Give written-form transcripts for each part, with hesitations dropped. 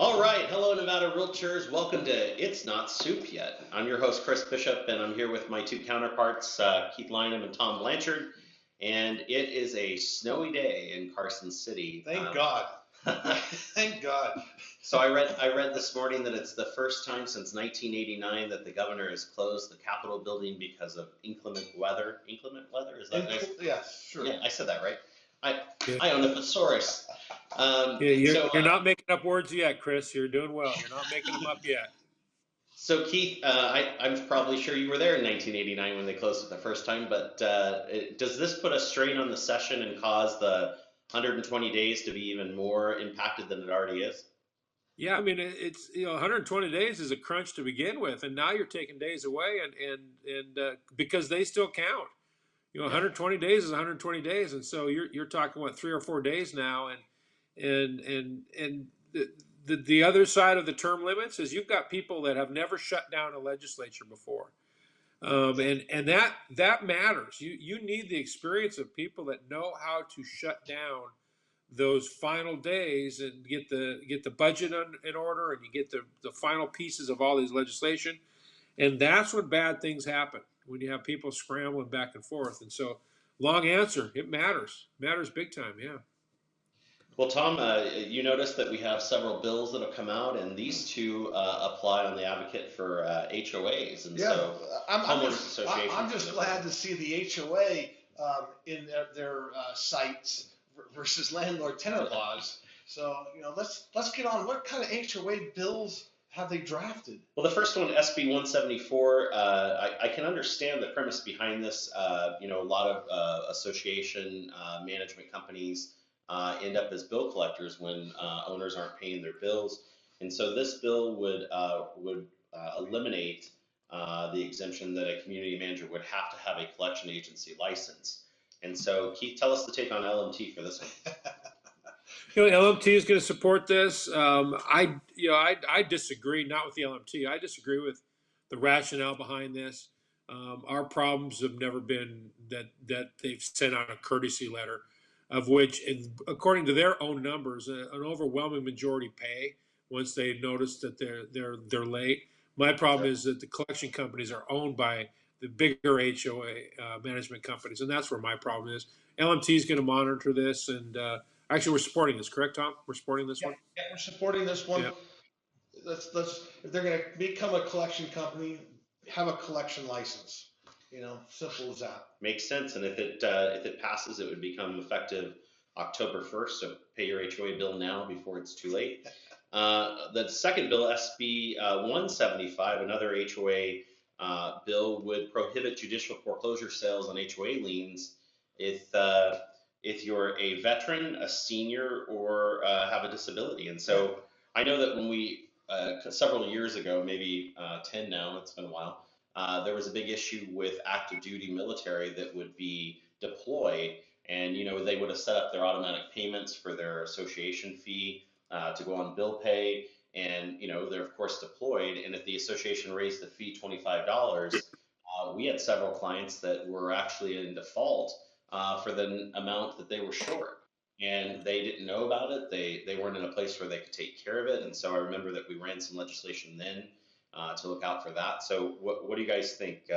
All right, hello Nevada Realtors. Welcome to It's Not Soup Yet. I'm your host Chris Bishop, and I'm here with my two counterparts, Keith Lynam and Tom Blanchard. And it is a snowy day in Carson City. Thank God. Thank God. So I read this morning that it's the first time since 1989 that the governor has closed the Capitol building because of inclement weather. Inclement weather, is that nice? Yes, sure. Yeah, I said that right. Yeah. I own a thesaurus. You're not making up words yet, Chris. You're doing well. You're not making them up yet. So Keith, I'm probably sure you were there in 1989 when they closed it the first time, but does this put a strain on the session and cause the 120 days to be even more impacted than it already is? Yeah, I mean it's 120 days is a crunch to begin with, and now you're taking days away, and because they still count. 120 days is 120 days, and so you're talking what 3 or 4 days now, and the other side of the term limits is you've got people that have never shut down a legislature before, and that matters. You need the experience of people that know how to shut down those final days and get the budget in order, and you get the final pieces of all these legislation, and that's when bad things happen, when you have people scrambling back and forth. And so, long answer, it matters big time. Yeah. Well, Tom, you noticed that we have several bills that have come out, and these two apply on the advocate for HOAs, and so homeowners associations. I'm just glad to see the HOA in their sites versus landlord-tenant laws. So let's get on. What kind of HOA bills have they drafted? Well, the first one, SB 174, I can understand the premise behind this. A lot of association management companies end up as bill collectors when owners aren't paying their bills, and so this bill would eliminate the exemption that a community manager would have to have a collection agency license. And so, Keith, tell us the take on LMT for this one. LMT is going to support this. I disagree, not with the LMT. I disagree with the rationale behind this. Our problems have never been that they've sent out a courtesy letter, of which, according to their own numbers, an overwhelming majority pay once they notice that they're late. My problem is that the collection companies are owned by the bigger HOA management companies, and that's where my problem is. LMT is going to monitor this, and actually, we're supporting this, correct, Tom? We're supporting this one? Yeah, we're supporting this one. Yeah. Let's if they're going to become a collection company, have a collection license. Simple as that. Makes sense, and if it passes, it would become effective October 1st, so pay your HOA bill now before it's too late. The second bill, SB 175, another HOA bill, would prohibit judicial foreclosure sales on HOA liens if you're a veteran, a senior, or have a disability. And so I know that when we, several years ago, maybe 10 now, it's been a while, there was a big issue with active duty military that would be deployed, and they would have set up their automatic payments for their association fee to go on bill pay, and they're of course deployed, and if the association raised the fee $25, we had several clients that were actually in default for the amount that they were short, and they didn't know about it. They weren't in a place where they could take care of it, and so I remember that we ran some legislation then to look out for that. So what do you guys think?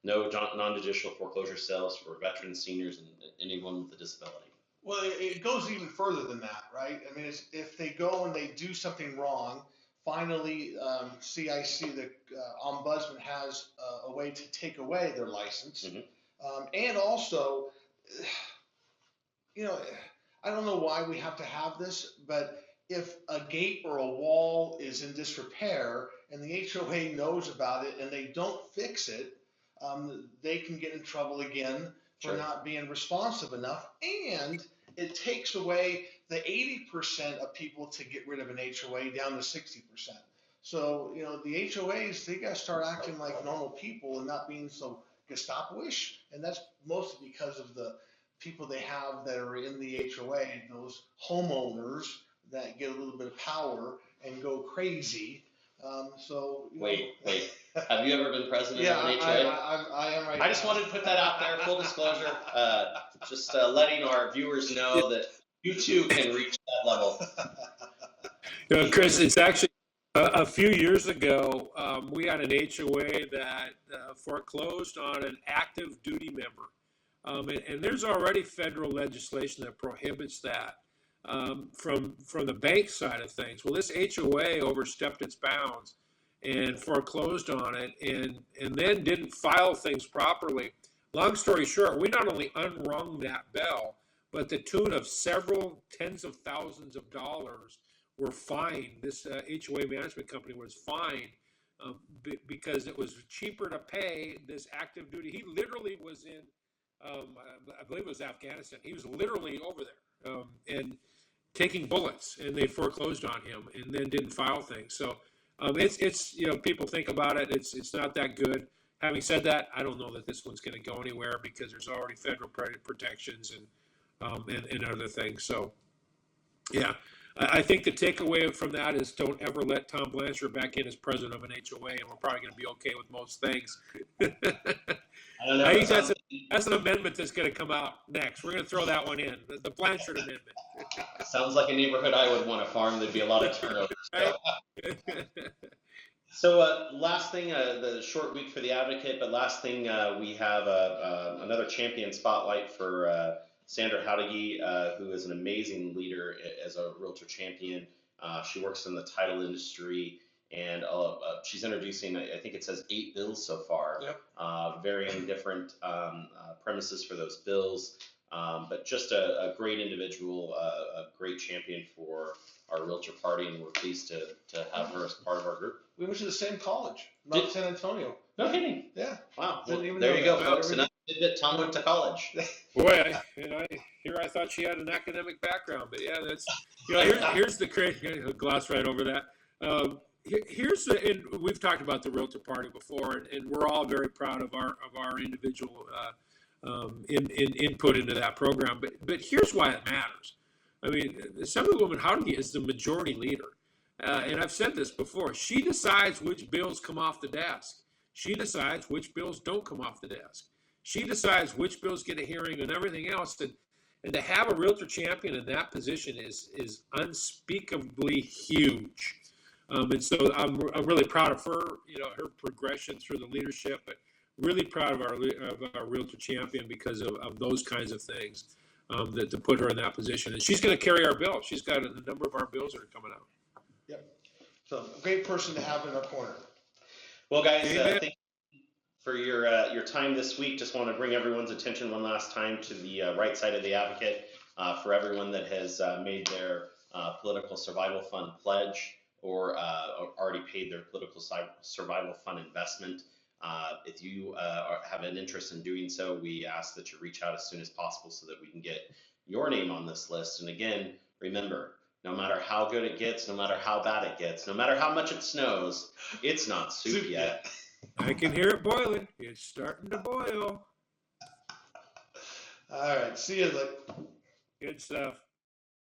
No non-judicial foreclosure sales for veterans, seniors, and anyone with a disability. Well, it goes even further than that, right? I mean, if they go and they do something wrong, finally, CIC, the ombudsman, has a way to take away their license. Mm-hmm. And also, I don't know why we have to have this, but if a gate or a wall is in disrepair and the HOA knows about it and they don't fix it, they can get in trouble again for not being responsive enough, and it takes away the 80% of people to get rid of an HOA down to 60%. So, the HOAs, they got to start acting like normal people and not being so Gestapo-ish, and that's mostly because of the people they have that are in the HOA, those homeowners that get a little bit of power and go crazy. Wait. Have you ever been president of an HOA? I am right now. I just wanted to put that out there, full disclosure. Just letting our viewers know that you too can reach that level. Chris, it's actually a few years ago, we had an HOA that foreclosed on an active duty member. And there's already federal legislation that prohibits that from the bank side of things. Well, this HOA overstepped its bounds and foreclosed on it, and then didn't file things properly. Long story short, we not only unrung that bell, but the tune of several tens of thousands of dollars were fined. This HOA management company was fined because it was cheaper to pay this active duty. He literally was in, I believe it was Afghanistan. He was literally over there and taking bullets, and they foreclosed on him and then didn't file things. So it's people think about it. It's not that good. Having said that, I don't know that this one's going to go anywhere because there's already federal protections and other things. So, yeah, I think the takeaway from that is don't ever let Tom Blanchard back in as president of an HOA, and we're probably going to be okay with most things. I don't know. I think that's an amendment that's going to come out next. We're going to throw that one in, the Blanchard amendment. Sounds like a neighborhood I would want to farm. There'd be a lot of turnover. Right? So last thing, the short week for the Advocate, but last thing, we have another champion spotlight for Sandra Howdegi, who is an amazing leader as a realtor champion. She works in the title industry, and she's introducing, I think it says 8 bills so far, yep. Varying different premises for those bills, but just a great individual, a great champion for our realtor party, and we're pleased to have her as part of our group. We went to the same college, Mount San Antonio. No kidding. Yeah. Wow. Well, there you go, folks. Another tidbit, Tom went to college. Boy, I thought she had an academic background, but yeah, that's here's the crazy. Gloss right over that. And we've talked about the realtor party before, and we're all very proud of our individual input into that program. But here's why it matters. I mean, Assemblywoman Howdegi is the majority leader. And I've said this before. She decides which bills come off the desk. She decides which bills don't come off the desk. She decides which bills get a hearing and everything else. And to have a realtor champion in that position is unspeakably huge. And so I'm really proud of her, her progression through the leadership, but really proud of our realtor champion because of those kinds of things. That to put her in that position, and she's going to carry our bill. She's got a number of our bills that are coming out. Yep. So a great person to have in our corner. Well, guys, thank you for your time this week. Just want to bring everyone's attention one last time to the right side of the Advocate for everyone that has made their political survival fund pledge or already paid their political survival fund investment. If you have an interest in doing so, we ask that you reach out as soon as possible so that we can get your name on this list. And again, remember, no matter how good it gets, no matter how bad it gets, no matter how much it snows, it's not soup yet. I can hear it boiling. It's starting to boil. All right. See you later. Good stuff.